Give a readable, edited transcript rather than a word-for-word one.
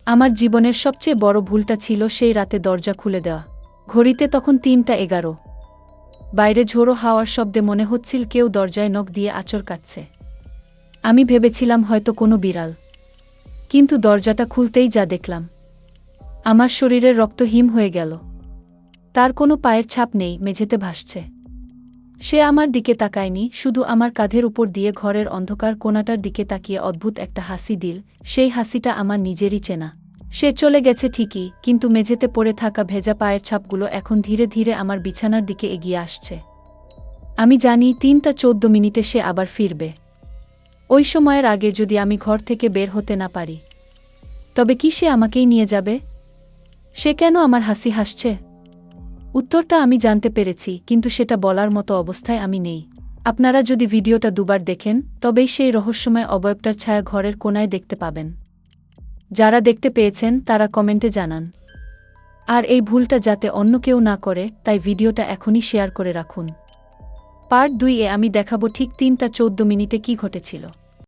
আমার জীবনের সবচেয়ে বড় ভুলটা ছিল সেই রাতে দরজা খুলে দেওয়া। ঘড়িতে তখন ৩:১১। বাইরে ঝোড়ো হাওয়ার শব্দে মনে হচ্ছিল কেউ দরজায় নখ দিয়ে আঁচড় কাটছে। আমি ভেবেছিলাম হয়তো কোনো বিড়াল। কিন্তু দরজাটা খুলতেই যা দেখলাম, আমার শরীরের রক্ত হিম হয়ে গেল। তার কোনো পায়ের ছাপ নেই, মেঝেতে ভাসছে। সে আমার দিকে তাকায়নি, শুধু আমার কাঁধের উপর দিয়ে ঘরের অন্ধকার কোণাটার দিকে তাকিয়ে অদ্ভুত একটা হাসি দিল। সেই হাসিটা আমার নিজেরই চেনা। সে চলে গেছে ঠিকই, কিন্তু মেঝেতে পড়ে থাকা ভেজা পায়ের ছাপগুলো এখন ধীরে ধীরে আমার বিছানার দিকে এগিয়ে আসছে। আমি জানি ৩:১৪ সে আবার ফিরবে। ওই সময়ের আগে যদি আমি ঘর থেকে বের হতে না পারি, তবে কি সে আমাকেই নিয়ে যাবে? সে কেন আমার হাসি হাসছে? উত্তরটা আমি জানতে পেরেছি, কিন্তু সেটা বলার মতো অবস্থায় আমি নেই। আপনারা যদি ভিডিওটা দুবার দেখেন, তবেই সেই রহস্যময় অবয়বটার ছায়া ঘরের কোণায় দেখতে পাবেন। যারা দেখতে পেয়েছেন তারা কমেন্টে জানান। আর এই ভুলটা যাতে অন্য কেউ না করে, তাই ভিডিওটা এখনই শেয়ার করে রাখুন। পার্ট 2-এ আমি দেখাবো ঠিক ৩:১৪ কি ঘটেছিল।